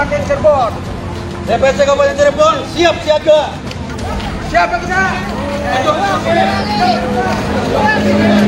Kabupaten Cirebon. DPC Kabupaten Cirebon siap siaga. Siapa kita?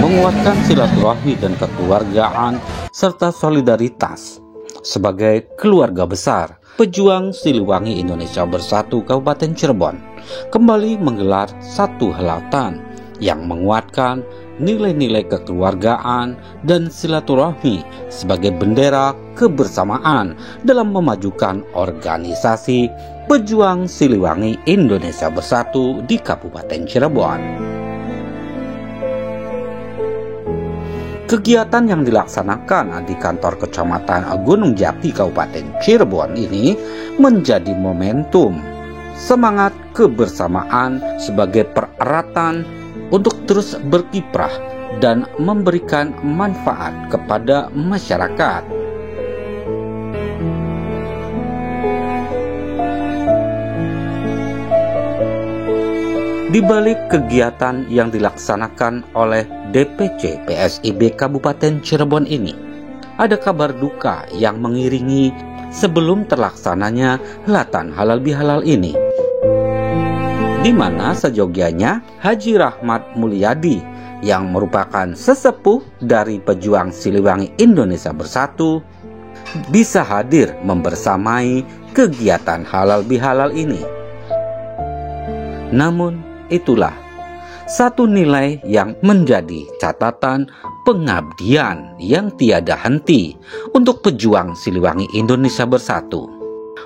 Menguatkan silaturahmi dan kekeluargaan serta solidaritas sebagai keluarga besar, pejuang Siliwangi Indonesia Bersatu Kabupaten Cirebon kembali menggelar satu helatan yang menguatkan nilai-nilai kekeluargaan dan silaturahmi sebagai bendera kebersamaan dalam memajukan organisasi pejuang Siliwangi Indonesia Bersatu di Kabupaten Cirebon. Kegiatan yang dilaksanakan di kantor Kecamatan Gunung Jati Kabupaten Cirebon ini menjadi momentum semangat kebersamaan sebagai pereratan untuk terus berkiprah dan memberikan manfaat kepada masyarakat. Di balik kegiatan yang dilaksanakan oleh DPC PSIB Kabupaten Cirebon ini, ada kabar duka yang mengiringi sebelum terlaksananya helatan halal bihalal ini, di mana sejogianya Haji Rahmat Mulyadi yang merupakan sesepuh dari pejuang Siliwangi Indonesia Bersatu bisa hadir membersamai kegiatan halal bihalal ini. Namun itulah satu nilai yang menjadi catatan pengabdian yang tiada henti untuk pejuang Siliwangi Indonesia Bersatu.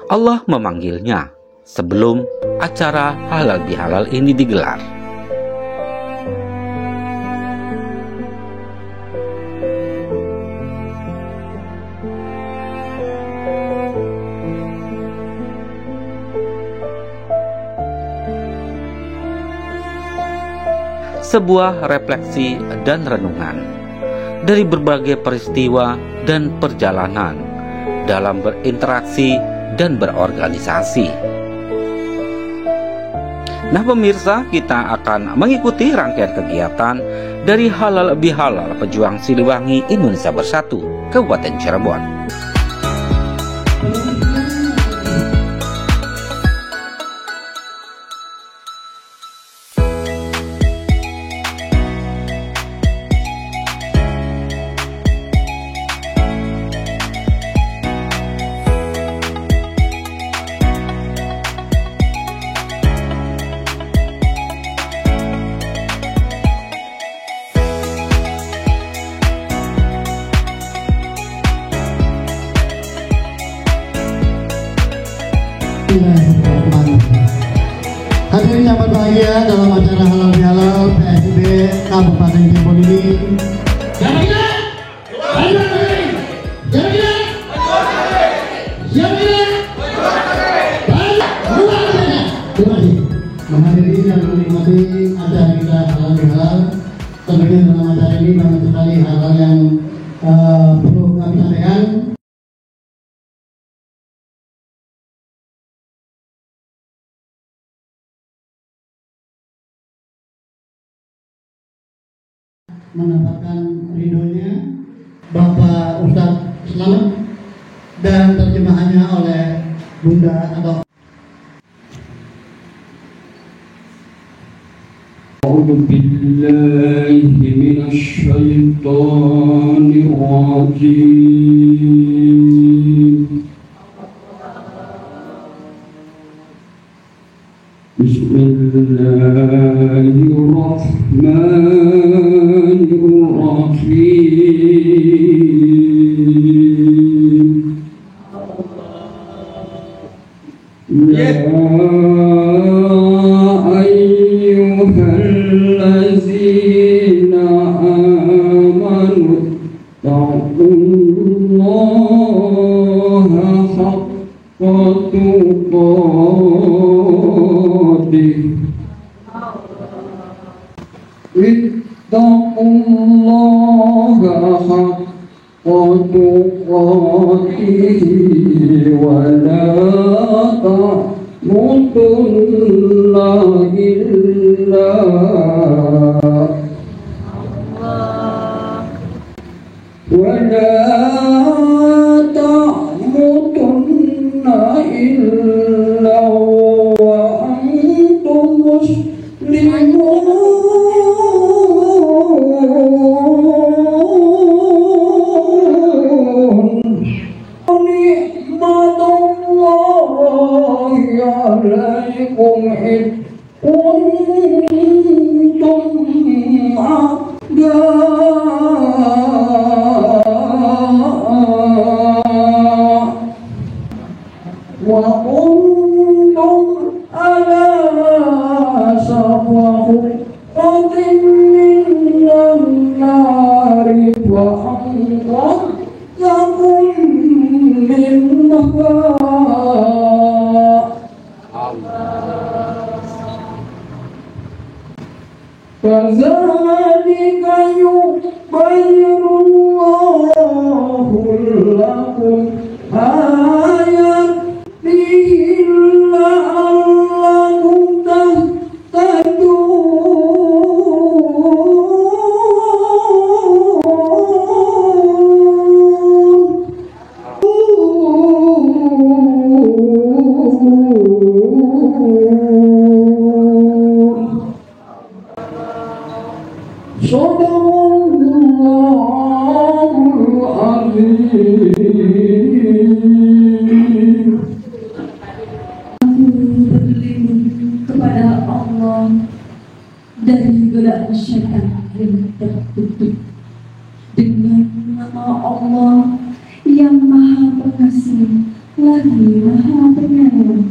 Allah memanggilnya sebelum acara halal bihalal ini digelar. Sebuah refleksi dan renungan dari berbagai peristiwa dan perjalanan dalam berinteraksi dan berorganisasi. Nah pemirsa, kita akan mengikuti rangkaian kegiatan dari halal bihalal pejuang Siliwangi Indonesia Bersatu Kabupaten Cirebon. Hadirin yang berbahagia dalam acara halal bihalal PSIB Kabupaten Cirebon ini. Menghadiri dan menikmati acara kita halal bihalal. Tentunya dalam acara ini banyak sekali hal-hal yang perlu kami sampaikan. Mendapatkan ridhonya Bapak Ustadz Selamat dan terjemahannya oleh Bunda atau A'udzu billahi minasy syaithanir rajim. Bismillahirrahmanirrahim. Ya ayyuhallazina amanu taqullaha haqqa tuqatih. Ittaqullaha haqqa tuqatih wa la tamutunna illa wa la tamutunna وكنتم على شفا حفرة من النار فأنقذكم منها كذلك يبين الله لكم آياته لعلكم تهتدون. صدق الله العظيم. Berlindung kepada Allah dari godaan syaitan yang tertutup dengan nama Allah yang Maha Pengasih lagi Maha Penyayang.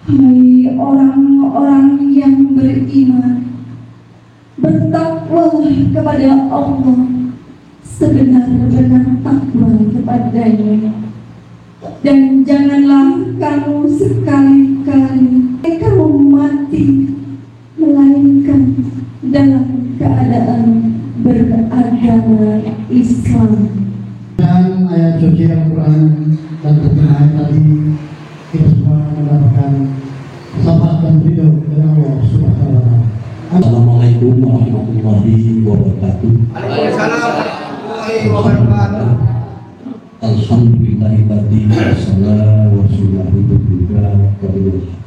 Hai orang-orang yang beriman, bertakwalah kepada Allah sebenar-benar takwa kepadanya, dan janganlah kamu sekali-kali kamu mati melainkan dalam keadaan beragama Islam. Dan ayat suci Al-Quran dan ayat tadi kita semua mendapatkan syafaat dan ridho dari Allah Subhanahu wa Ta'ala. Assalamualaikum warahmatullahi wabarakatuh. Waalaikumsalam warahmatullahi wabarakatuh. Alhamdulillahilladzi arsala rasulahu bil-huda wa dinil haq.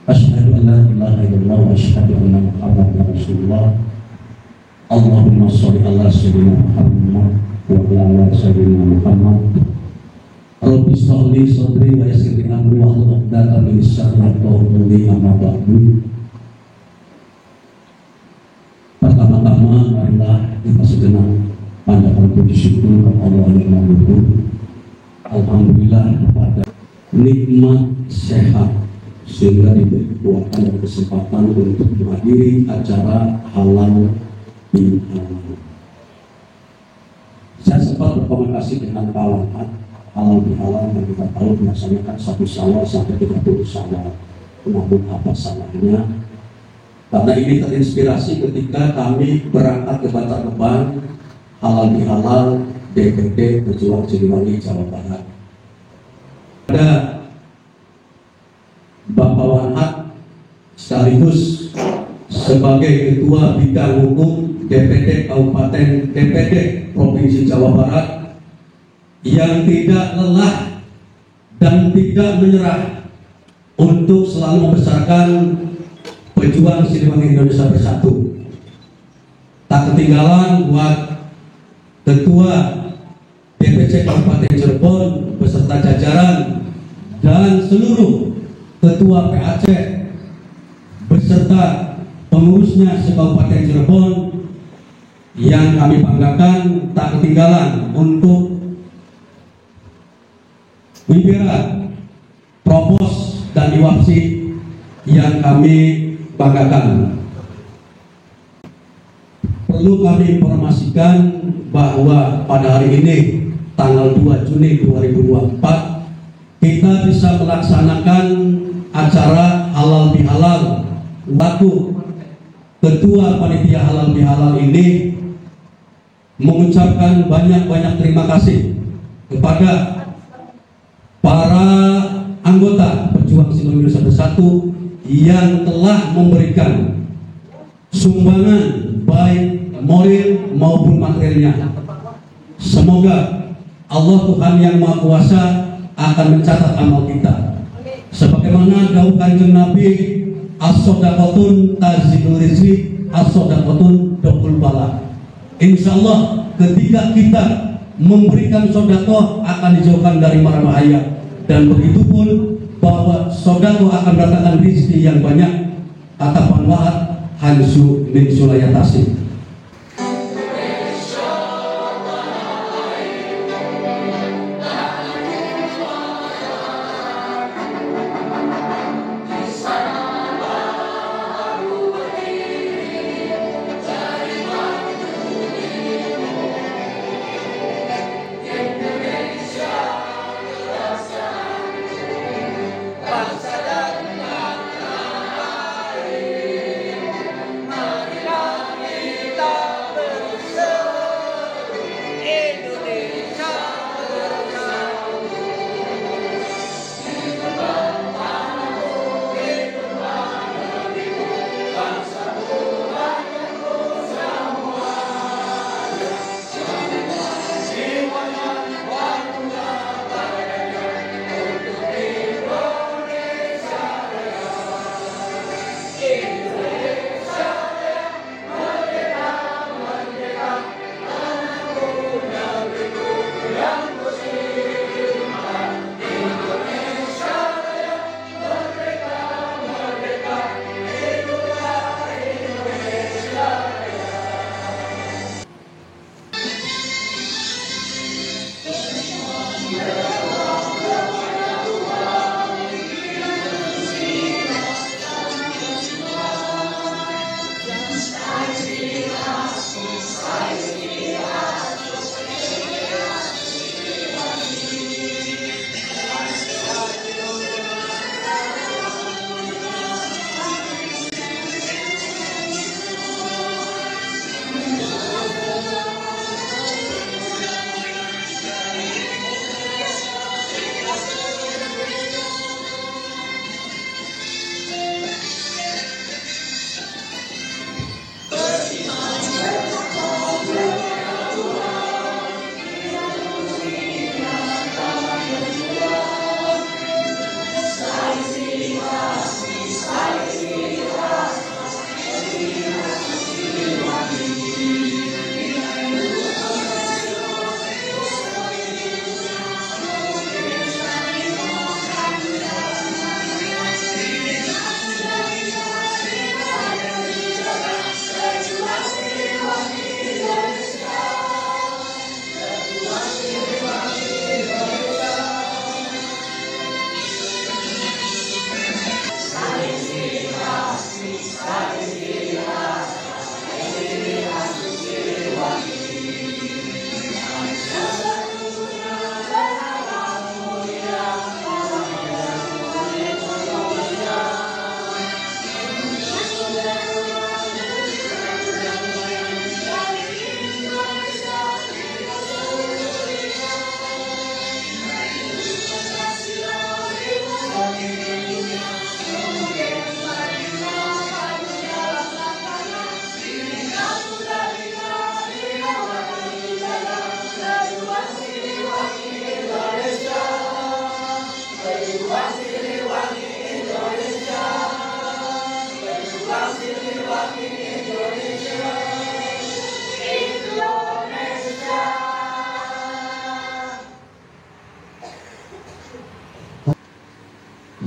Asyhadu an la ilaha illallah wa asyhadu anna Muhammadar Rasulullah. Allahumma sholli ala sayyidina Muhammad wa ala sayyidina Muhammad. Rabbi shrah li sadri wa yassir li amri wahlul 'uqdatam min lisani yafqahu qawli, amma ba'du. Pertama-tama marilah kita sejenak panjatkan puji syukur kepada Allah yang Maha Luhur. Alhamdulillah kepada nikmat sehat sehingga diberi kekuatan dan kesempatan untuk menghadiri acara halal bihalal. Saya sempat berkomunikasi dengan kawan halal bihalal yang kita tahu melaksanakan 1 Syawal sampai 30 Syawal. Namun apa salahnya? Karena ini terinspirasi ketika kami berangkat ke Bantar Gebang halal bihalal DPD Pejuang Siliwangi, Jawa Barat. Ada Bapak Wanhat sekaligus sebagai Ketua Bidang Hukum DPD Kabupaten DPD Provinsi Jawa Barat yang tidak lelah dan tidak menyerah untuk selalu membesarkan pejuang Siliwangi Indonesia Bersatu. Tak ketinggalan buat Ketua DPC Kabupaten Cirebon beserta jajaran dan seluruh Ketua PAC beserta pengurusnya se-Kabupaten Cirebon yang kami banggakan. Tak ketinggalan untuk Wibera, Propos dan Iwapsi yang kami banggakan. Perlu kami informasikan bahwa pada hari ini tanggal 2 Juni 2024 kita bisa melaksanakan acara halal bihalal. Laku Ketua Panitia Halal Bihalal ini mengucapkan banyak-banyak terima kasih kepada para anggota Pejuang Siliwangi Indonesia Bersatu yang telah memberikan sumbangan baik moral maupun materialnya. Semoga Allah Tuhan yang Maha Kuasa akan mencatat amal kita. Sebagaimana dawuh Kanjeng Nabi, as-shadaqatun tazilul rizqi, as-shadaqatun dokul bala. Insyaallah ketika kita memberikan sedekah akan dijauhkan dari mara bahaya, dan begitu pun bahwa sedekah akan mendatangkan rezeki yang banyak. Kata Pan Wahab, Hansu bin Sulayah Tasik.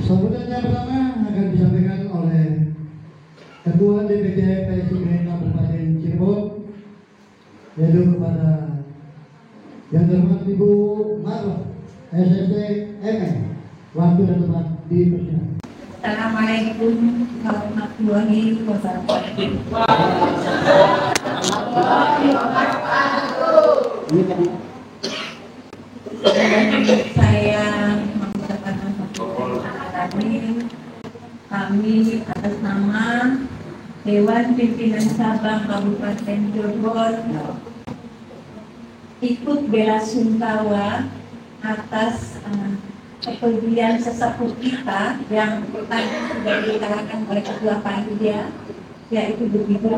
Sambutan yang pertama akan disampaikan oleh Ketua DPD PSI Kabupaten Cirebon, yaitu kepada yang terhormat Ibu Marwah SSC MM. Waktu dan tempat dipersilakan. Assalamualaikum warahmatullahi wabarakatuh. Saya mengucapkan kami atas nama Dewan Pimpinan Cabang Kabupaten Cirebon ikut bela sungkawa atas kepergian sesepuh kita yang tadi sudah diutarakan oleh Ketua Panitia, yaitu begitu.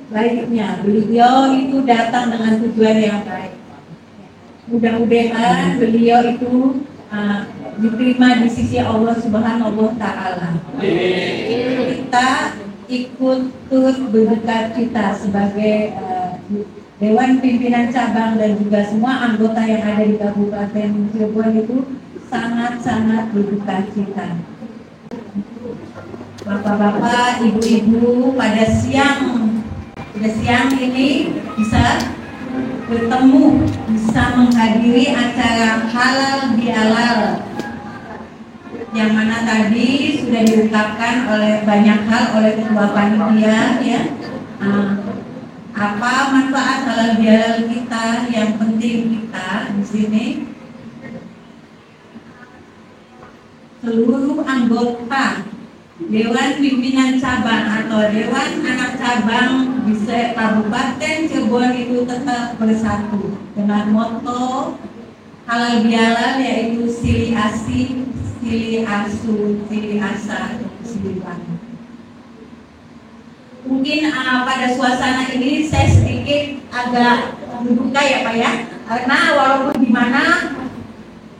Baiknya, beliau itu datang dengan tujuan yang baik. Mudah-mudahan beliau itu diterima di sisi Allah Subhanahu wa Ta'ala. Kita ikut turut berduka cita sebagai Dewan Pimpinan Cabang dan juga semua anggota yang ada di Kabupaten Cirebon itu sangat-sangat berduka cita. Bapak-bapak, ibu-ibu pada siang ini bisa bertemu, bisa menghadiri acara halal bihalal yang mana tadi sudah diungkapkan oleh banyak hal oleh ketua panitia ya. Apa manfaat halal bihalal kita, yang penting kita di sini seluruh anggota Dewan Pimpinan Cabang atau Dewan Anak Cabang di Kabupaten Cirebon itu tetap bersatu dengan moto halal bihalal, yaitu silih asih, silih asuh, silih asa, silih wangi. Mungkin pada suasana ini saya sedikit agak berduka ya Pak ya, karena walaupun gimana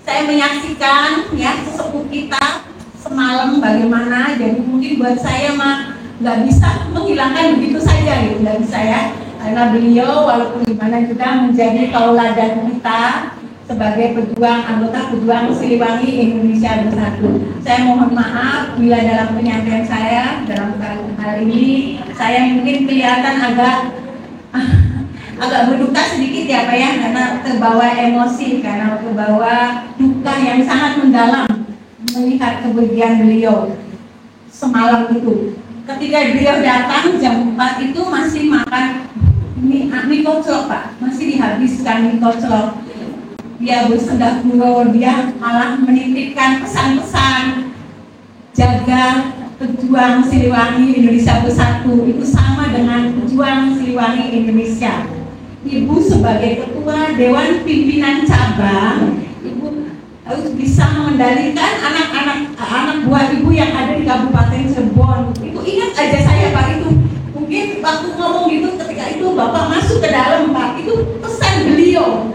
saya menyaksikan ya sesepuh kita semalam bagaimana, jadi mungkin buat saya mah nggak bisa menghilangkan begitu saja gitu, nggak bisa ya, karena beliau walaupun gimana juga menjadi tauladan kita sebagai anggota pejuang Siliwangi Indonesia Bersatu. Saya mohon maaf bila dalam penyampaian saya dalam hal ini saya mungkin kelihatan agak berduka sedikit ya Pak ya, karena terbawa emosi, karena terbawa duka yang sangat mendalam melihat kepergian beliau semalam itu. Ketika beliau datang jam 4 itu masih makan mie koclok Pak, masih dihabiskan mie koclok. Dia bersendak gurau, dia malah menitipkan pesan-pesan jaga pejuang Siliwangi Indonesia Bersatu, itu sama dengan pejuang Siliwangi Indonesia. Ibu sebagai ketua Dewan Pimpinan Cabang, ibu harus bisa mengendalikan anak buah ibu yang ada di Kabupaten Cirebon. Itu ingat aja saya Pak, itu mungkin waktu ngomong gitu ketika itu Bapak masuk ke dalam Pak, itu pesan beliau.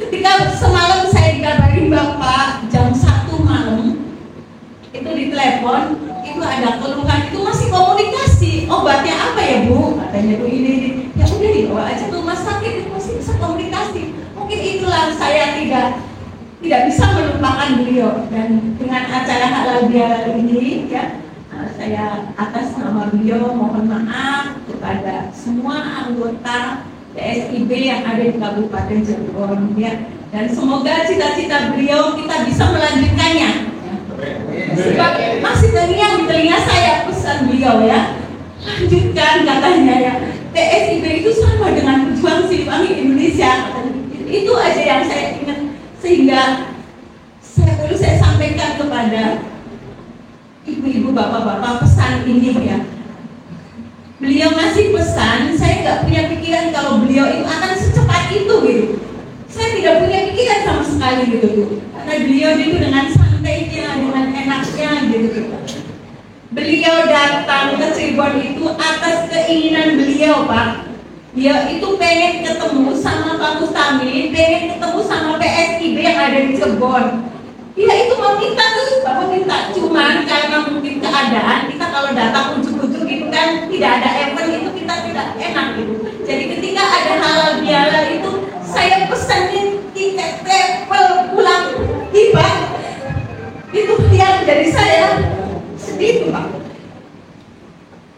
Ketika semalam saya dikabarin Bapak jam 1 malam itu ditelepon, itu ada keluhan, itu masih komunikasi. Obatnya apa ya Bu? Katanya tuh ini. Ya udah dibawa aja ke rumah sakit, itu masih bisa komunikasi. Mungkin itulah saya tidak bisa melupakan beliau. Dan dengan acara halal bihalal ini ya, saya atas nama beliau mohon maaf kepada semua anggota PSIB yang ada di Kabupaten Cirebon ya, dan semoga cita-cita beliau kita bisa melanjutkannya. Sebab masih terngiang di telinga saya pesan beliau ya, lanjutkan katanya ya. PSIB itu sama dengan pejuang Siliwangi Indonesia. Itu aja yang saya ingat, sehingga saya sampaikan kepada ibu-ibu, bapak-bapak pesan ini ya. Beliau ngasih pesan, saya nggak punya pikiran kalau beliau itu akan secepat itu gitu. Saya tidak punya pikiran sama sekali gitu. Karena beliau itu dengan santainya, dengan enaknya gitu. Beliau datang ke Cirebon itu atas keinginan beliau Pak. Dia itu pengen ketemu sama Pak Mustami, pengen ketemu sama PSIB yang ada di Cirebon. Dia itu mau minta terus, Bapak minta. Cuman karena mungkin keadaan kita kalau datang ujuk-ujuk gitu kan, tidak ada event itu kita tidak enak gitu. Jadi ketika ada halal bihalal itu, saya pesanin tiket travel pulang tiba. Itu yang dari saya sedih Pak.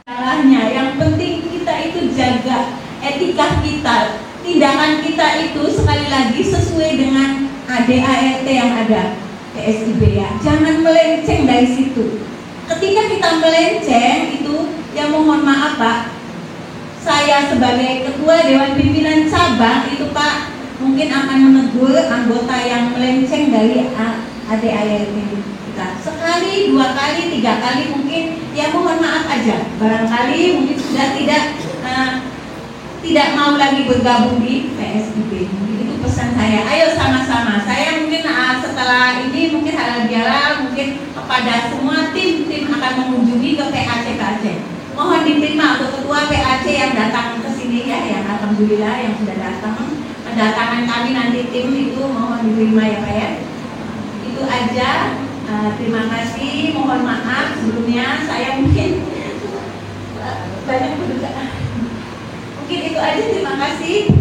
Salahnya, yang penting kita itu jaga etika kita, tindakan kita itu sekali lagi sesuai dengan ADART yang ada. PSIB ya, jangan melenceng dari situ. Ketika kita melenceng itu, ya mohon maaf Pak, saya sebagai ketua Dewan Pimpinan Cabang itu Pak mungkin akan menegur anggota yang melenceng dari ADART kita. Sekali, 2 kali, 3 kali mungkin, ya mohon maaf aja. Barangkali mungkin sudah tidak mau lagi bergabung di PSIB. Itu pesan saya. Ayo sama-sama. Saya mungkin setelah ini mungkin halal bihalal mungkin kepada semua tim akan mengunjungi ke PAC. Mohon diterima untuk ketua PAC yang datang ke sini ya, yang alhamdulillah yang sudah datang. Kedatangan kami nanti tim itu mohon diterima ya Pak ya. Itu aja. Terima kasih. Mohon maaf sebelumnya saya mungkin banyak berduka. Mungkin itu aja, terima kasih.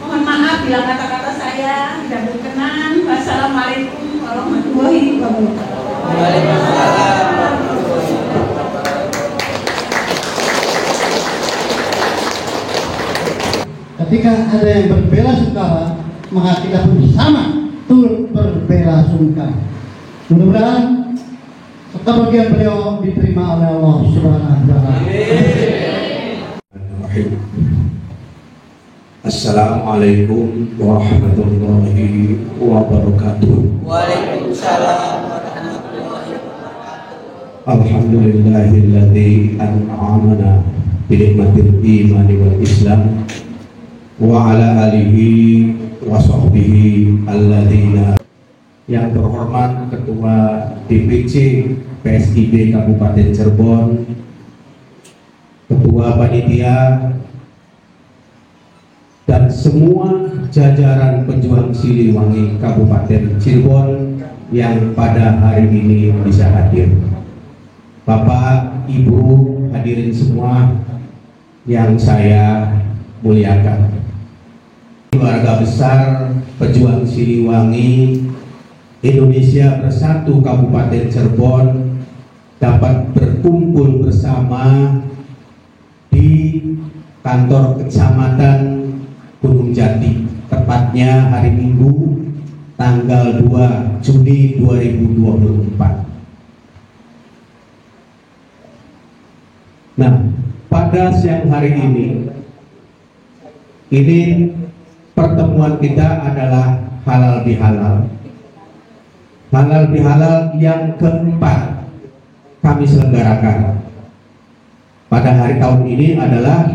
Mohon maaf bila kata-kata saya tidak berkenan. Wassalamualaikum warahmatullahi wabarakatuh. Waalaikumsalam. ketika ada yang berbela sungkawa, maka kita pun sama turut berbela sungkawa. Mudah-mudahan kebahagiaan beliau diterima oleh Allah Subhanahu wa taala. Assalamualaikum warahmatullahi wabarakatuh. Waalaikumsalam. Alhamdulillahilladzi an'amana bi ni'matil imani wal islam wa ala alihi wa sahbihi alladzina. Yang terhormat Ketua DPC PSIB Kabupaten Cirebon, Ketua Panitia, dan semua jajaran pejuang Siliwangi Kabupaten Cirebon yang pada hari ini bisa hadir. Bapak, Ibu, hadirin semua yang saya muliakan. Keluarga besar pejuang Siliwangi Indonesia Bersatu Kabupaten Cirebon dapat berkumpul bersama di kantor kecamatan Gunung Jati, tepatnya hari Minggu tanggal 2 Juni 2024. Nah, pada siang hari ini pertemuan kita adalah halal bihalal. Halal bihalal yang keempat kami selenggarakan. Pada hari tahun ini adalah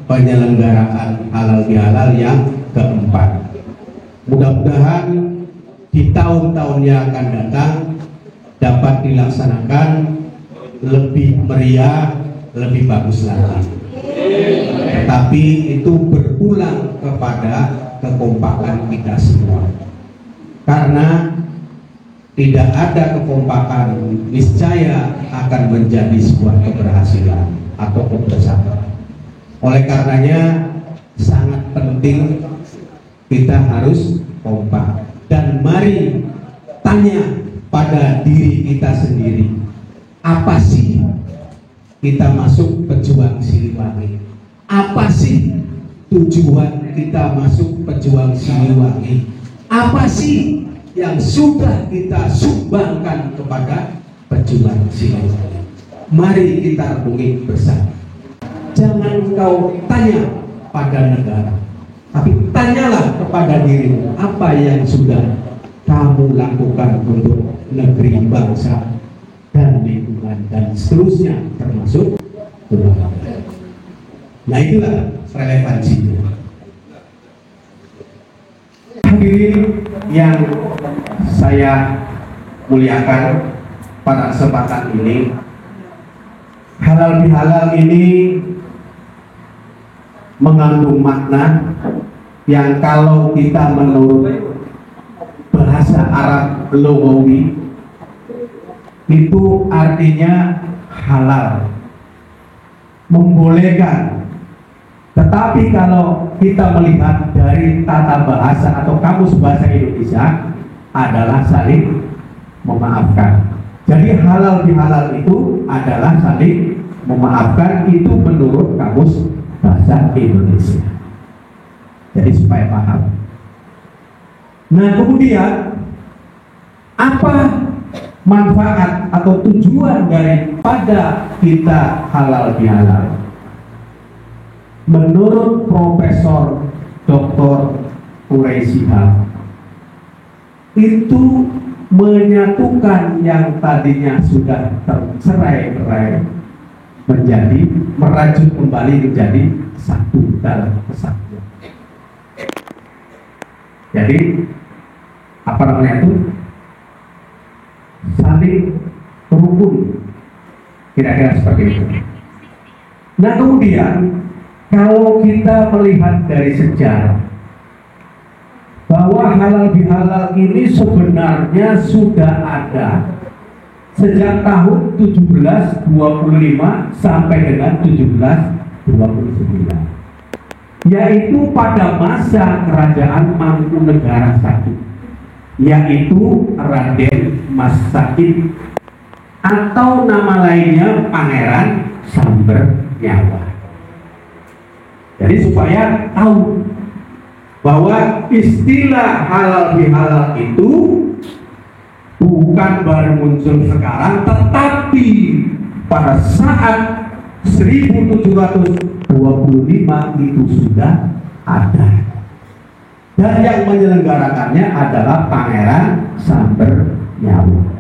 penyelenggaraan halal bihalal yang keempat. Mudah-mudahan di tahun-tahun yang akan datang dapat dilaksanakan lebih meriah, lebih bagus lagi. Tetapi itu berpulang kepada kekompakan kita semua. Karena tidak ada kekompakan, niscaya akan menjadi sebuah keberhasilan atau kebersamaan. Oleh karenanya sangat penting kita harus kompak. Dan mari tanya pada diri kita sendiri, apa sih kita masuk pejuang Siliwangi? Apa sih tujuan kita masuk pejuang Siliwangi? Apa sih yang sudah kita sumbangkan kepada pejuang Siliwangi? Mari kita renungi bersama. Jangan kau tanya pada negara, tapi tanyalah kepada dirimu, apa yang sudah kamu lakukan untuk negeri, bangsa, dan lingkungan, dan seterusnya, termasuk keluarga. Nah, itulah relevansinya. Hadirin yang saya muliakan, pada kesempatan ini halal bihalal ini mengandung makna yang kalau kita menurut bahasa Arab Lughawi itu artinya halal, membolehkan. Tetapi kalau kita melihat dari tata bahasa atau kamus bahasa Indonesia adalah saling memaafkan. Jadi halal bihalal itu adalah saling memaafkan, itu menurut kamus bahasa Indonesia. Jadi supaya paham. Nah, kemudian apa manfaat atau tujuan daripada kita halal bihalal? Menurut Profesor Dr. Quraisy Shihab, itu menyatukan yang tadinya sudah tercerai-berai menjadi merajut kembali menjadi satu dalam kesatuan. Jadi apa namanya itu? Saling rukun, kira-kira seperti itu. Nah, kemudian kalau kita melihat dari sejarah bahwa halal bihalal ini sebenarnya sudah ada sejak tahun 1725 sampai dengan 1729, yaitu pada masa kerajaan Mangkunegara I, yaitu Raden Mas Said atau nama lainnya Pangeran Sambernyawa. Jadi supaya tahu bahwa istilah halal bihalal itu bukan baru muncul sekarang, tetapi pada saat 1725 itu sudah ada. Dan yang menyelenggarakannya adalah Pangeran Sambernyawa.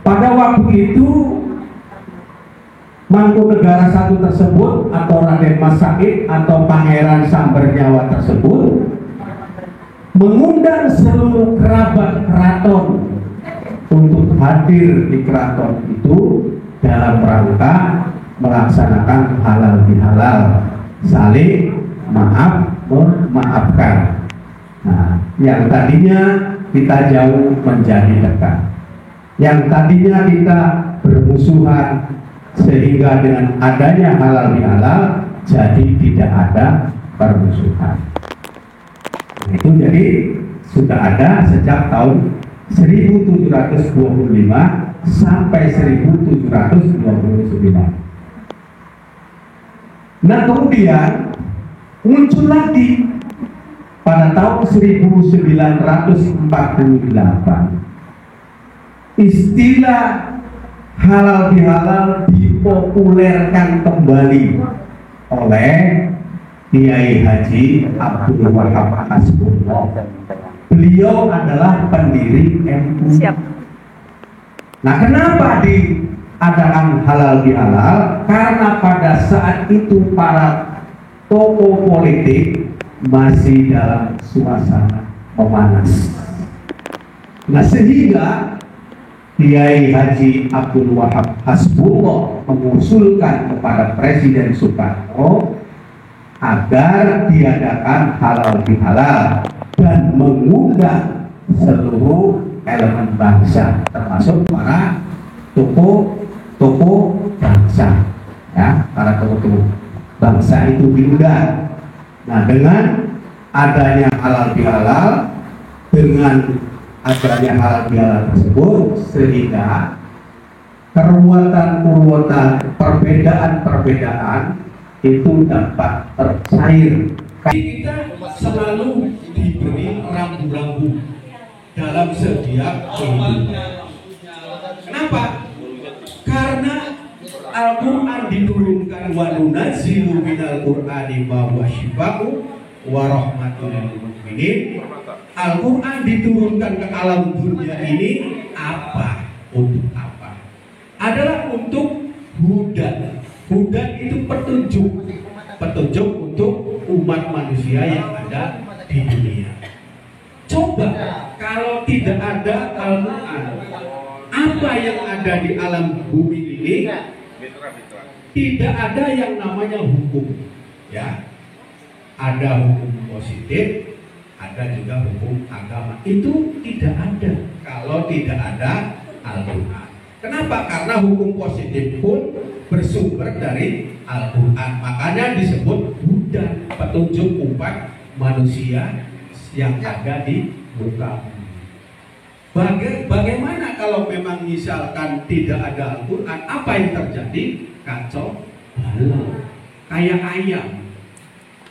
Pada waktu itu Mangkunegara I tersebut atau Raden Mas Said atau Pangeran Sambernyawa tersebut mengundang seluruh kerabat keraton untuk hadir di keraton itu dalam rangka melaksanakan halal bihalal, saling memaafkan. Nah, yang tadinya kita jauh menjadi dekat, yang tadinya kita bermusuhan, sehingga dengan adanya halal bihalal jadi tidak ada permusuhan. Nah, itu jadi sudah ada sejak tahun 1725 sampai 1729. Nah, kemudian muncul lagi pada tahun 1948 istilah halal bihalal dipopulerkan kembali oleh Kiai Haji Abdul Wahab Hasbullah. Beliau adalah pendiri NU. Nah, kenapa diadakan halal bihalal? Karena pada saat itu para tokoh politik masih dalam suasana memanas. Nah, sehingga Kiai Haji Abdul Wahab Hasbullah mengusulkan kepada Presiden Soekarno agar diadakan halal bihalal dan mengundang seluruh elemen bangsa, termasuk para tokoh bangsa, ya, para tokoh bangsa itu diundang. Nah, dengan adanya halal bihalal, dengan adanya halal bihalal tersebut, sehingga keruwetan, perbedaan itu dapat tercair. Kita selalu diberi rambu-rambu dalam setiap kehidupan. Kenapa? Karena Al-Quran diturunkan wa nunazzilu minal Qur'ani ma huwa syifaa'un wa rahmatul lil mu'minin. Al-Quran diturunkan ke alam dunia ini apa? Untuk apa? Adalah untuk hudan. Hudan itu petunjuk untuk umat manusia yang ada di dunia. Coba kalau tidak ada Al-Quran, apa yang ada di alam bumi ini? Tidak ada yang namanya hukum, ya. Ada hukum positif, ada juga hukum agama. Itu tidak ada kalau tidak ada Al-Quran. Kenapa? Karena hukum positif pun bersumber dari Al-Quran. Makanya disebut hudan, petunjuk umat manusia yang ada di muka bumi. Bagaimana kalau memang misalkan tidak ada Al-Quran? Apa yang terjadi? Kacau balau, kayak ayam,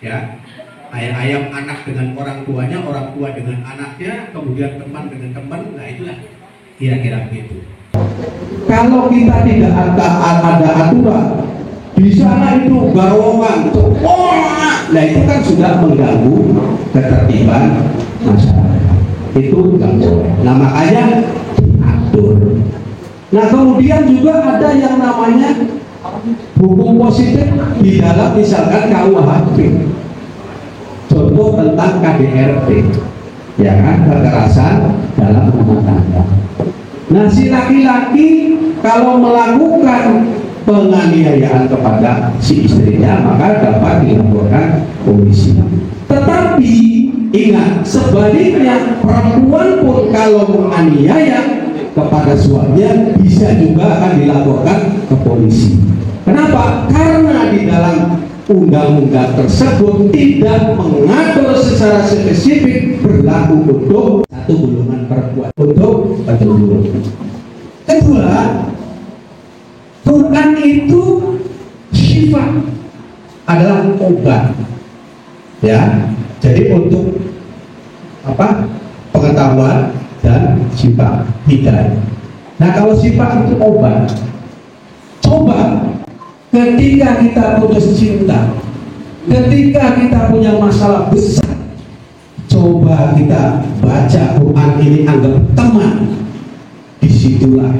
ya. Kayak ayam, anak dengan orang tuanya, orang tua dengan anaknya, kemudian teman dengan teman. Nah, itulah kira-kira begitu. Kalau kita tidak ada aturan, di sana itu garwongan, nah itu kan sudah mengganggu ketertiban masyarakat. Itu nggak boleh. Nah, makanya diatur. Nah, kemudian juga ada yang namanya hukum positif di dalam misalkan KUHP. Contoh tentang KDRT, ya kan, kekerasan dalam rumah tangga. Nah, si laki-laki kalau melakukan penganiayaan kepada si istrinya, maka dapat dilaporkan polisi. Tetapi ingat, sebaliknya perempuan pun kalau menganiaya kepada suaminya bisa juga akan dilaporkan ke polisi. Kenapa? Karena di dalam undang-undang tersebut tidak mengatur secara spesifik berlaku untuk satu golongan perempuan, untuk seluruh. Kedua, Quran itu syifa. adalah obat. Ya, jadi untuk apa? Pengetahuan dan syifa, hidayah. Nah, kalau syifa itu obat, coba ketika kita putus cinta, ketika kita punya masalah besar, coba kita baca Quran ini, anggap teman, disitulah.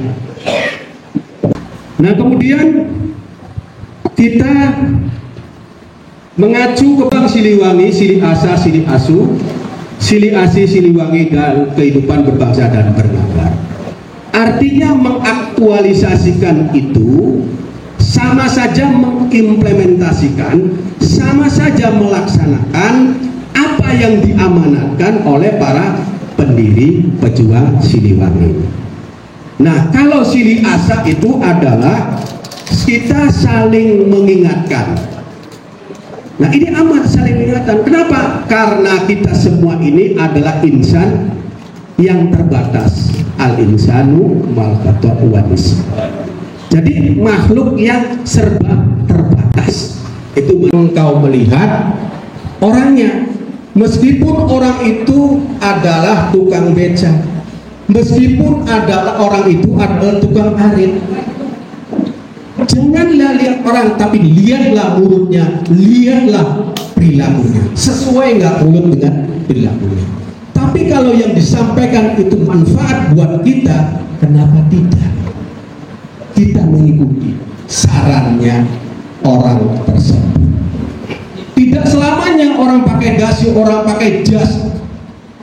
Nah, kemudian kita mengacu ke Bang Siliwangi, Sili Asa, Sili Asu, Sili Asi, Siliwangi, dan kehidupan berbangsa dan bernegara. Artinya mengaktualisasikan itu sama saja mengimplementasikan, sama saja melaksanakan apa yang diamanatkan oleh para pendiri pejuang Siliwangi. Nah, kalau Sili Asa itu adalah kita saling mengingatkan. Nah, ini amat saling mengingatkan. Kenapa? Karena kita semua ini adalah insan yang terbatas. Al-insanu mal-qata'u wanis. Jadi makhluk yang serba terbatas. Itu engkau melihat orangnya. Meskipun orang itu adalah tukang beca, meskipun adalah orang itu adalah tukang arit, janganlah lihat orang, tapi lihatlah mulutnya, lihatlah perilakunya, sesuai nggak mulut dengan perilakunya. Tapi kalau yang disampaikan itu manfaat buat kita, kenapa tidak kita mengikuti sarannya orang tersebut? Tidak selamanya orang pakai dasi, orang pakai jas,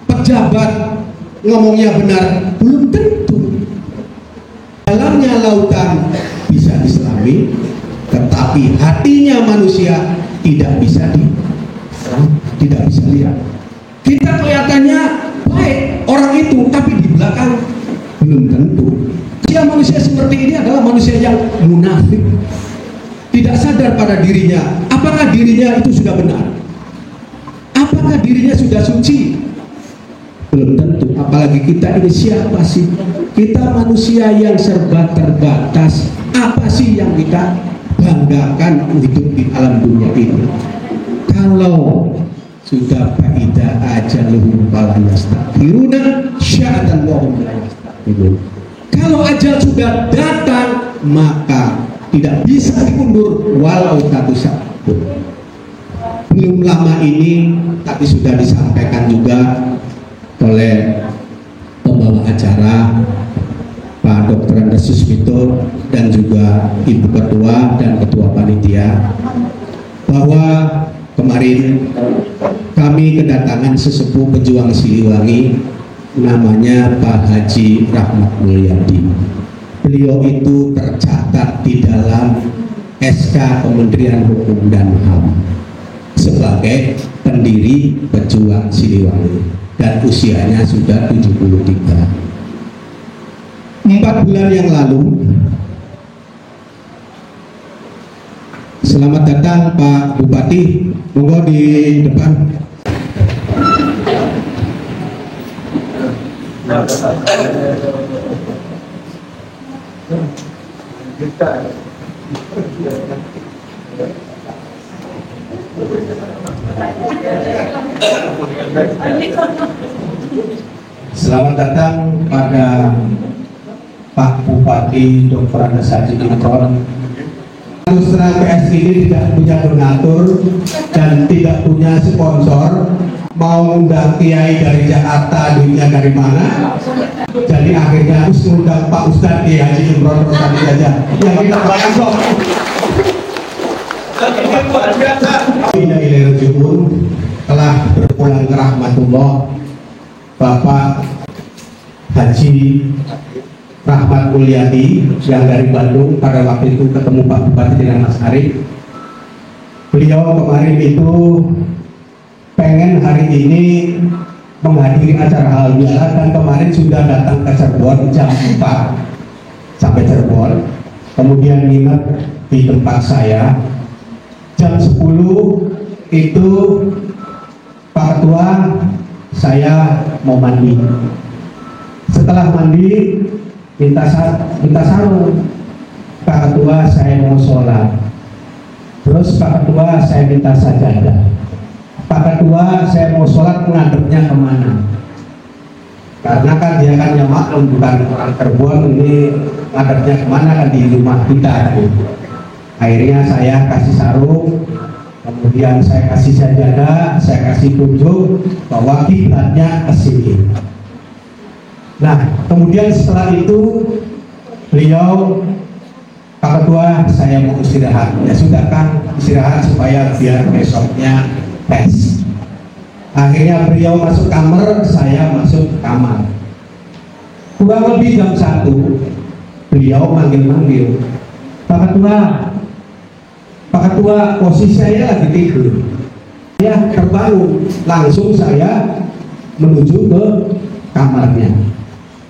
pejabat ngomongnya benar, belum tentu. Dalamnya lautan bisa diselami, tetapi hatinya manusia tidak bisa lihat. Kita kelihatannya baik orang itu, tapi di belakang belum tentu. Manusia seperti ini adalah manusia yang munafik, tidak sadar pada dirinya. Apakah dirinya itu sudah benar? Apakah dirinya sudah suci? Belum tentu. Apalagi kita ini siapa sih? Kita manusia yang serba terbatas. Apa sih yang kita banggakan hidup di alam dunia ini? Kalau sudah faida ajaluhum fala yastakhiruna sya'atan wa hum la yastaqbilun. Kalau ajal sudah datang, maka tidak bisa diundur walau satu saat pun. Belum lama ini tadi sudah disampaikan juga oleh pembawa acara Pak Dr. Andes Susmito dan juga Ibu Ketua dan Ketua Panitia, bahwa kemarin kami kedatangan sesepuh pejuang Siliwangi, namanya Pak Haji Rahmat Mulyadi. Beliau itu tercatat di dalam SK Kementerian Hukum dan HAM sebagai pendiri pejuang Siliwangi, dan usianya sudah 73. 4 bulan yang lalu, selamat datang Pak Bupati, monggo di depan. Selamat datang pada Pak Bupati Dr. Andes Haji Imron. Terus terang PS ini tidak punya donatur dan tidak punya sponsor. Mau undang kiai dari Jakarta, duitnya dari mana? Jadi akhirnya harus undang Pak Ustadz Kiai Haji Imron tadi saja. Yang kita bayang kok. Telah berpulang ke rahmatullah Bapak Haji Rahmat Mulyadi yang dari Bandung. Pada waktu itu ketemu Pak Bupati dengan Mas Arif. Beliau kemarin itu pengen hari ini menghadiri acara halal bihalal, dan kemarin sudah datang ke Cirebon jam 4 sampai Cirebon, kemudian nginep di tempat saya. Jam 10 itu Pak Ketua, saya mau mandi. Setelah mandi minta sarung. Pak Ketua, saya mau sholat. Bro, Terus Pak Ketua saya minta sajadah. Pak Ketua saya mau sholat ngadepnya kemana? Karena kan dia kan yang maklum bukan orang Cirebon, ini ngadepnya kemana kan di rumah kita. Akhirnya saya kasih sarung, kemudian saya kasih sajadah, saya kasih tunjuk bahwa kiblatnya ke sini. Nah, kemudian setelah itu beliau, Pak Ketua saya mau istirahat. Ya sudah Kang, istirahat supaya biar besoknya tes. Akhirnya beliau masuk kamar, saya masuk kamar. Kurang lebih jam 1 beliau manggil-manggil, Pak Ketua posisi saya lagi tidur. Ya terbangun, langsung saya menuju ke kamarnya.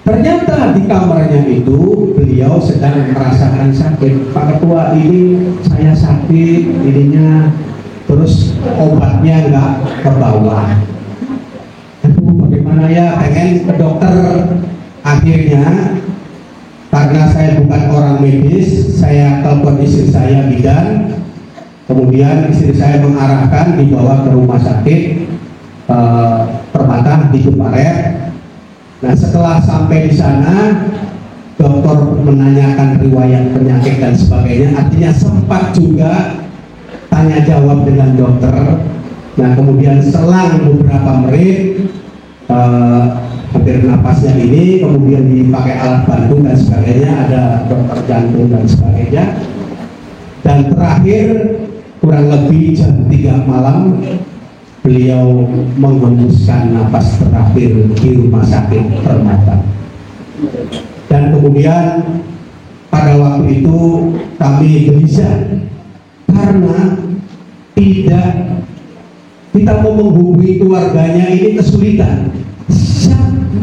Ternyata di kamarnya itu beliau sedang merasakan sakit. Pak Ketua, ini saya sakit, ininya, terus obatnya nggak ke bawah. Aduh, bagaimana ya, pengen ke dokter. Akhirnya karena saya bukan orang medis, saya telepon istri saya bidan. Kemudian istri saya mengarahkan dibawa ke rumah sakit Permata di Tuparet. Nah, setelah sampai di sana, dokter menanyakan riwayat penyakit dan sebagainya. Artinya sempat juga tanya jawab dengan dokter. Nah, kemudian selang beberapa menit, hampir napasnya ini, kemudian dipakai alat bantu dan sebagainya, ada dokter jantung dan sebagainya. Dan terakhir kurang lebih jam 3 malam beliau menghembuskan napas terakhir di rumah sakit Permata. Dan kemudian pada waktu itu kami gelisah karena kita mau menghubungi keluarganya ini kesulitan.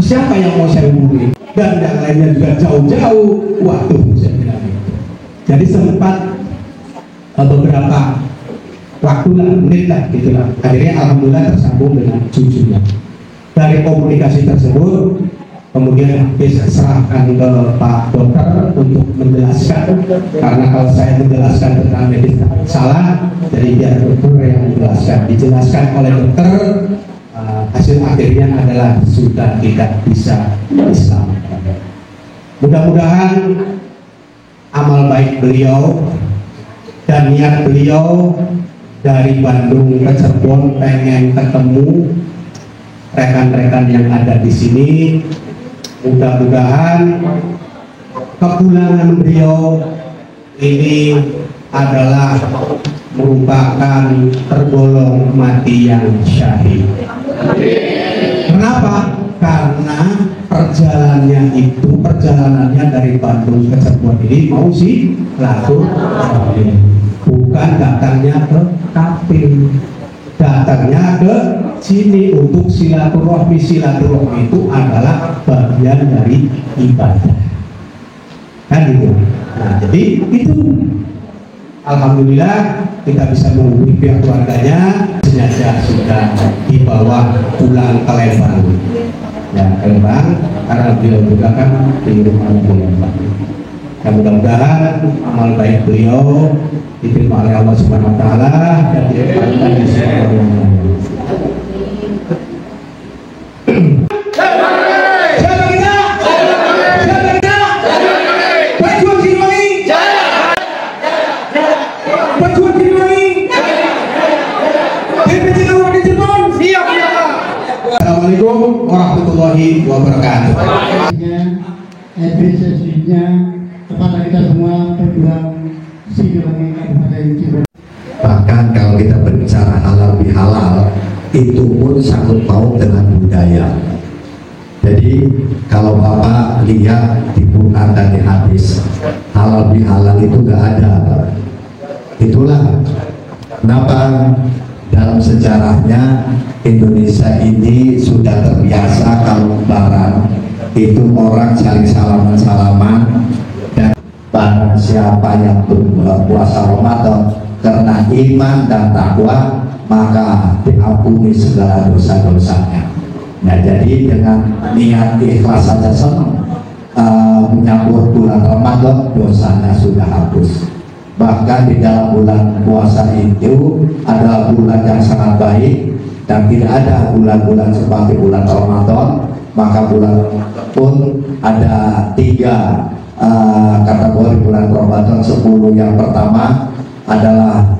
Siapa yang mau saya hubungi? Dan yang lainnya juga jauh-jauh. Waduh, saya bilang. Jadi sempat beberapa waktu lah, menit lah gitu lah. Akhirnya alhamdulillah tersambung dengan cucunya. Dari komunikasi tersebut kemudian bisa serahkan ke Pak Dokter untuk menjelaskan, karena kalau saya menjelaskan tentang medis salah, jadi biar dokter yang menjelaskan. Dijelaskan oleh dokter, hasil akhirnya adalah sudah tidak bisa diselamatkan. Mudah-mudahan amal baik beliau dan niat beliau dari Bandung ke Cirebon pengen ketemu rekan-rekan yang ada di sini. Mudah-mudahan kepulangan beliau ini adalah merupakan tergolong mati yang syahid. Kenapa? Karena perjalanannya dari Bandung ke Cirebon ini mau silaturahmi, bukan datangnya ke kafe, datangnya ke sini untuk silaturahmi. Silaturahmi itu adalah bagian dari ibadah, kan gitu. Nah, jadi itu alhamdulillah kita bisa menghubungi pihak keluarganya. Jenazah sudah dibawa pulang ke Lembang, ya ke Lembang, karena beliau juga kan di rumah di Lembang. Dan mudah-mudahan amal baik beliau diterima oleh Allah Subhanahu Wa Taala dan dikembalikan di surga yang mulia. Assalamualaikum warahmatullahi wabarakatuh. Apresiasinya kepada kita semua pejuang Siliwangi Kabupaten Cirebon. Bahkan kalau kita berbicara halal bihalal, itu pun sangkut paut dengan budaya. Jadi kalau Bapak lihat di Quran dan di hadis, halal bihalal itu gak ada. Itulah kenapa dalam sejarahnya Indonesia ini sudah terbiasa kalau lebaran itu orang saling salaman-salaman, dan barang siapa yang berpuasa Ramadan karena iman dan takwa maka diampuni segala dosa-dosanya. Nah, jadi dengan niat ikhlas saja senang menyambut bulan Ramadan, dosanya sudah hapus. Bahkan di dalam bulan puasa itu adalah bulan yang sangat baik, dan tidak ada bulan-bulan seperti bulan Ramadan. Maka bulan pun ada 3 kategori bulan Ramadan. 10 yang pertama adalah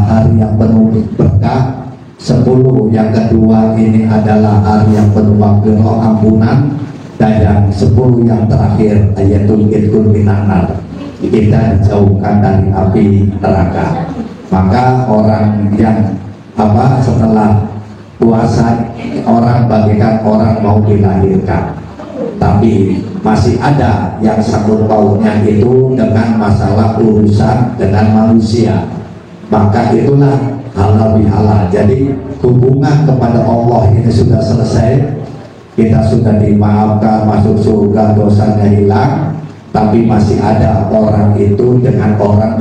hari yang penuh berkah. 10 yang kedua ini adalah hari yang penuh maghfirah, ampunan. Dan yang 10 yang terakhir ayatul idkul minan nar, kita dijauhkan dari api neraka. Maka orang yang setelah puasa, orang bagaikan orang mau dilahirkan, tapi masih ada yang sangkut pautnya itu dengan masalah urusan dengan manusia. Maka itulah halal bihalal. Jadi hubungan kepada Allah ini sudah selesai, kita sudah dimaafkan, masuk surga, dosanya hilang. Tapi masih ada orang itu dengan orang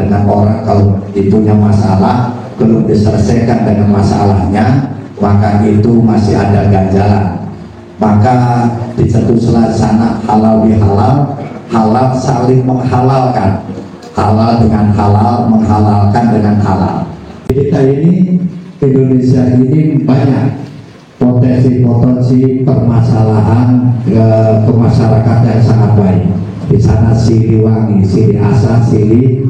kalau itunya masalah belum diselesaikan dengan masalahnya, maka itu masih ada ganjalan. Maka di satu sana halal bihalal, halal saling menghalalkan, halal dengan halal, menghalalkan dengan halal. Kita ini, Indonesia ini banyak potensi permasalahan ke masyarakat yang sangat baik. Di sana silih wangi, silih asa, silih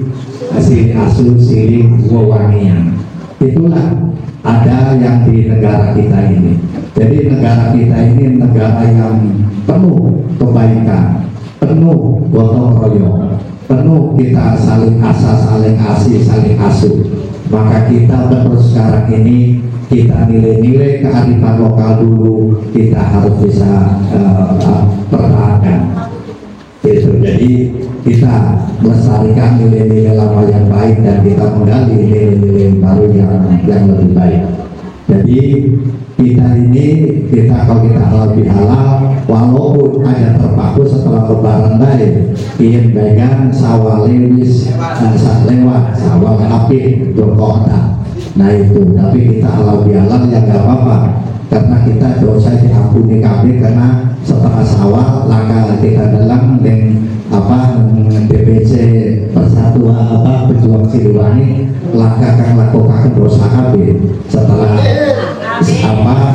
asu, silih wewangian. Itulah ada yang di negara kita ini. Jadi negara kita ini negara yang penuh kebaikan, penuh gotong royong, penuh kita saling asa, saling asih, saling asuh. Maka kita terus sekarang ini kita nilai-nilai kearifan lokal dulu kita harus bisa pertahankan. Jadi kita melestarikan nilai-nilai lama yang baik dan kita menggali nilai-nilai baru yang lebih baik. Jadi kita kalau kita halal bihalal, walaupun ada terpaku setelah lebaran baik, ingin pegang sawal lewis lewat sawal api dokota. Nah itu, tapi kita halal bihalal ya gak apa-apa, karena kita dosa diampuni kami karena setelah sawal langkah kita dalam DPC Persatuan Pejuang Siliwangi langkah kang lakukan dosa kami setelah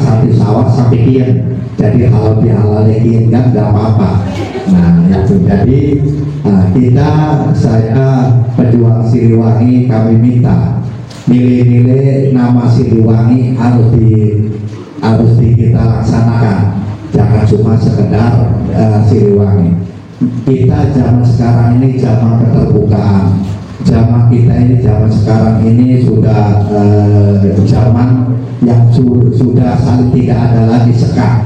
satu sawal sampai kian. Jadi halal bihalal kian kan gak apa-apa. Nah itu jadi saya Pejuang Siliwangi kami minta nilai-nilai nama Siliwangi harus kita laksanakan, jangan cuma sekedar Siliwangi. Kita zaman sekarang ini zaman keterbukaan, zaman kita ini zaman sekarang ini sudah zaman yang sudah saling tidak ada lagi sekat.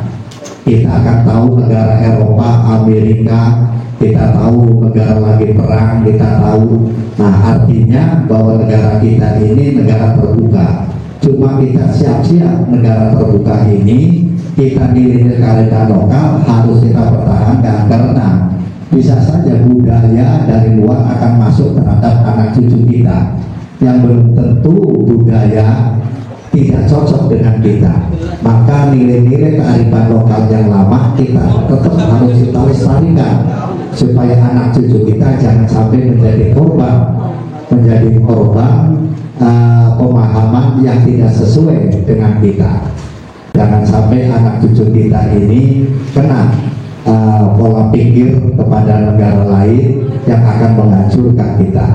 Kita akan tahu negara Eropa, Amerika, kita tahu negara lagi perang, kita tahu. Nah artinya bahwa negara kita ini negara terbuka. Cuma kita siap-siap negara terbuka ini, kita nilai kearifan lokal harus kita pertahankan, karena bisa saja budaya dari luar akan masuk terhadap anak cucu kita yang belum tentu budaya tidak cocok dengan kita. Maka nilai-nilai kearifan lokal yang lama kita tetap harus kita lestarikan supaya anak cucu kita jangan sampai menjadi korban pemahaman yang tidak sesuai dengan kita. Jangan sampai anak cucu kita ini kena pola pikir kepada negara lain yang akan menghancurkan kita.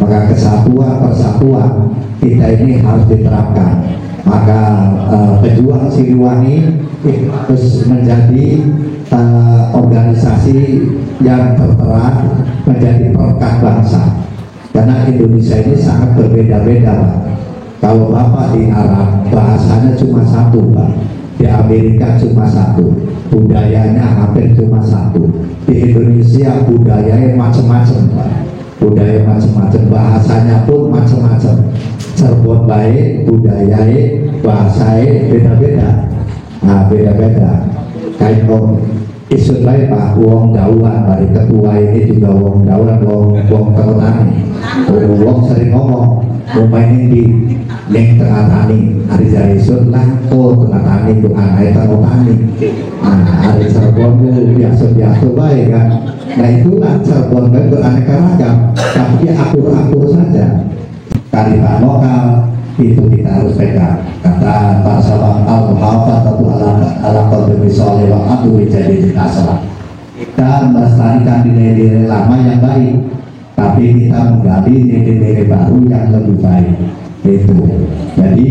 Maka persatuan kita ini harus diterapkan. Maka Pejuang Siliwangi harus menjadi organisasi yang tertera, menjadi perekat bangsa. Karena Indonesia ini sangat berbeda-beda, Pak. Kalau Bapak di Arab bahasanya cuma satu, Pak. Di Amerika cuma satu, budayanya hampir cuma satu. Di Indonesia budayanya macam-macam, Pak. Budaya macam-macam, bahasanya pun macam-macam. Cirebon baik, budayanya, bahasanya beda-beda. Nah, beda-beda. Kayak isu baik Pak, wong dauan dari ketua ini juga wong dauan, wong tani. Wong sering ngomong, mainin di yang tengah tani, hari jari isun lah, tengah tani itu anak tani. Nah, hari Cirebon itu biasa baik kan. Nah itulah Cirebon baik beraneka ragam. tapi akur-akur saja. Kearifan lokal itu kita harus pegang. Kata Pak Sabang al-muhafadzatu ala qadri sholih wa adu menjadi asal. Kita melestarikan nilai-nilai lama yang baik, tapi kita menggali nilai-nilai baru yang lebih baik. Itu. Jadi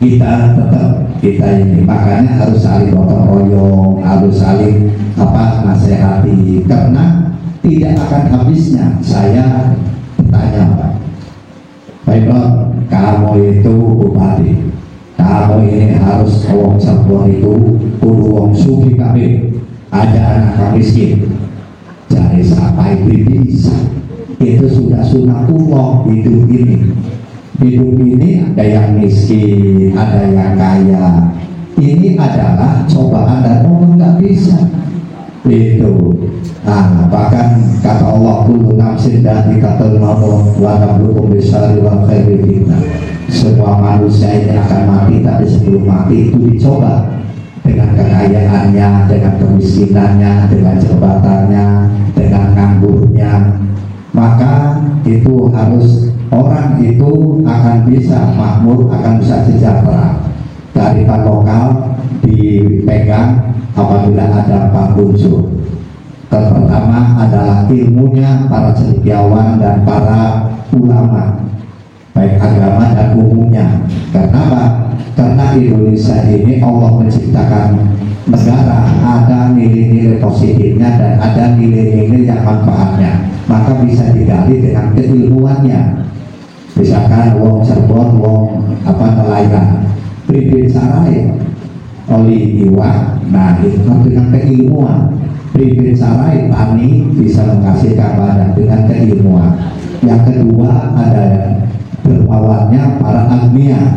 kita ini makanya harus saling gotong royong, harus saling nasihati, karena tidak akan habisnya. Saya bertanya, Pak, baiklah, kamu itu bupati, kamu ini harus wong Cirebon itu kudu wong sugi kabeh, ada anak miskin, jadi sampai bisa. Itu sudah sunatullah hidup ini. Hidup ini ada yang miskin, ada yang kaya. Ini adalah cobaan dan Allah nggak bisa. Itu. Nah, bahkan kata Allah, kullu nafsin dha'iqatul maut wa nabluukum bisyarri wal khairi fitnah. Semua manusia ini akan mati, tapi sebelum mati itu dicoba dengan kekayaannya, dengan kemiskinannya, dengan jabatannya, dengan nganggurnya. Maka itu harus orang itu akan bisa makmur, akan bisa sejahtera. Kearifan lokal dipegang apabila ada empat unsur. Pertama adalah ilmunya para cendekiawan dan para ulama, baik agama dan umumnya. Kenapa? Karena Indonesia ini Allah menciptakan negara, ada nilai-nilai positifnya dan ada nilai-nilai yang manfaatnya, maka bisa digali dengan keilmuannya. Misalkan wong Cirebon, wong nelayan, Pribin Sarai, oli iwak, nah itu dengan keilmuan. Pribin Sarai, tani bisa menghasilkan badan dengan keilmuan. Yang kedua ada dermawannya para agnia.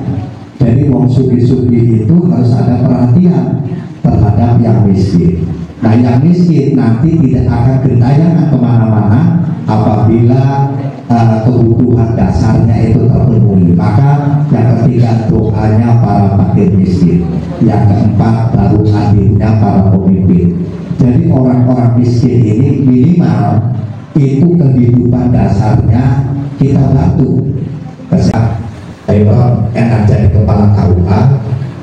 Jadi wong sugi-sugi itu harus ada perhatian terhadap yang miskin. Nah, yang miskin nanti tidak akan gentayangan kemana-mana apabila kebutuhan dasarnya itu terpenuhi. Maka yang ketiga doanya para fakir miskin. Yang keempat baru hadirnya para pemimpin. Jadi orang-orang miskin ini minimal itu kehidupan dasarnya kita bantu. Enak jadi kepala KUA,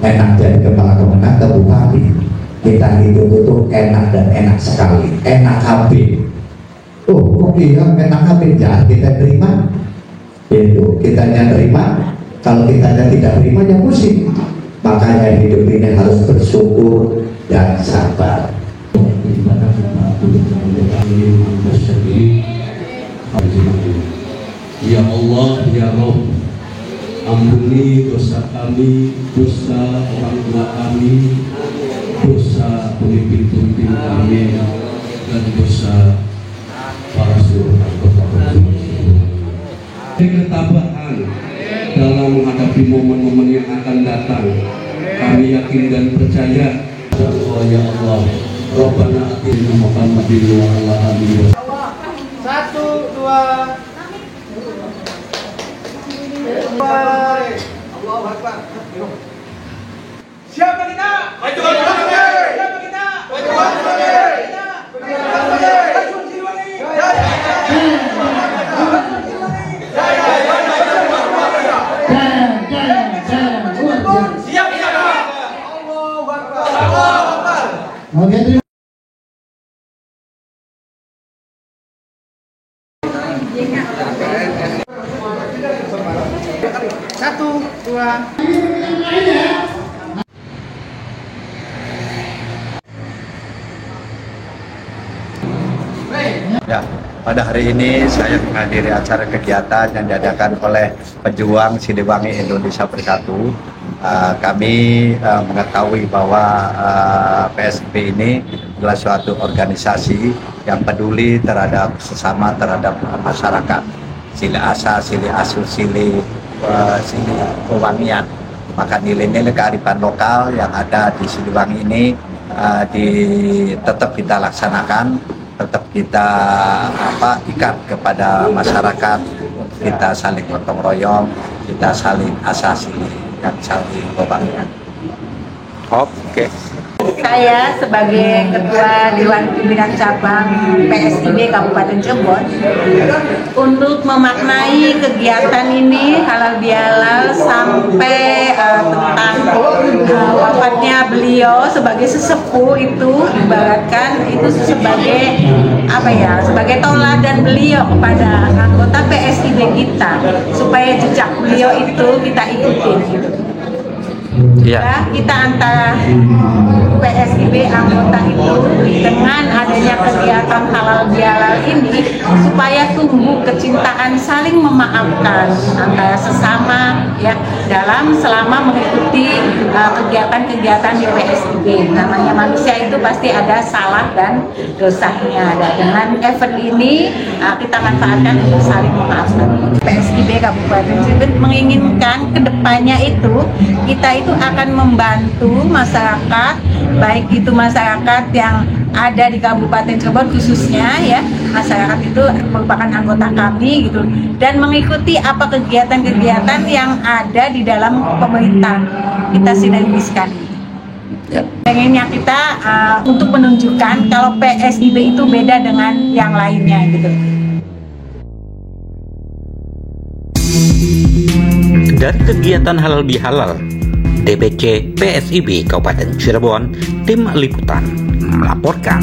enak jadi kepala Kemenang, ke bupati. Kita hidup itu enak dan enak sekali, enak habis. Oh, kok iya enak habis? Ya kita terima. Itu kita terima. Kalau kita tidak terima ya pusing. Makanya hidup ini harus bersyukur dan sabar. Ya Allah, ya Rabb, ampuni dosa kami, dosa orang tua kami, dosa pemimpin-pemimpin kami, dan dosa para seluruh anggota keluarga. Ketabahan dalam menghadapi momen-momen yang akan datang. Kami yakin dan percaya. Oh ya Allah, Rabbana atina Muhammadin wa ala alihi. 1, 2. Allahu Akbar. Siapa kita? Perjuangan Siliwangi. Siapa kita? Perjuangan Siliwangi. Rasul Siliwangi. Siap kita. Allahu Akbar. Allahu Akbar. Oke, terima. Satu, dua. Ya, pada hari ini saya menghadiri acara kegiatan yang diadakan oleh pejuang Siliwangi Indonesia Bersatu. Kami mengetahui bahwa PSIP ini adalah suatu organisasi yang peduli terhadap sesama, terhadap masyarakat. Sili asa, sili asu, sili kewangian. Maka nilai-nilai kearifan lokal yang ada di Siliwangi ini tetap kita laksanakan, tetap kita ikat kepada masyarakat, kita saling gotong royong, kita saling asasi dan saling kewangian. Oke. saya sebagai Ketua Dewan Pimpinan Cabang PSIB Kabupaten Cirebon untuk memaknai kegiatan ini halal bihalal sampai tentang wafatnya beliau sebagai sesepuh, itu ibaratkan itu sebagai apa ya, sebagai tauladan beliau kepada anggota PSIB kita, supaya jejak beliau itu kita ikuti gitu. Ya, kita antara PSIB anggota itu dengan adanya kegiatan halal bihalal ini supaya tumbuh kecintaan saling memaafkan antara sesama ya, dalam selama mengikuti kegiatan-kegiatan di PSIB. Namanya manusia itu pasti ada salah dan dosanya. Dan dengan event ini kita manfaatkan untuk saling memaafkan. PSIB Kabupaten Cirebon menginginkan kedepannya itu kita itu akan membantu masyarakat, baik itu masyarakat yang ada di Kabupaten Cirebon khususnya ya, masyarakat itu merupakan anggota kami gitu, dan mengikuti apa kegiatan-kegiatan yang ada di dalam pemerintah. Kita sinergiskan. Pengennya kita untuk menunjukkan kalau PSIB itu beda dengan yang lainnya gitu. Dari kegiatan halal bihalal, DPC PSIB Kabupaten Cirebon, tim liputan melaporkan.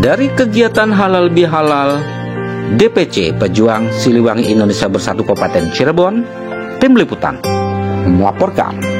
Dari kegiatan halal bihalal DPC Pejuang Siliwangi Indonesia Bersatu Kabupaten Cirebon, tim liputan melaporkan.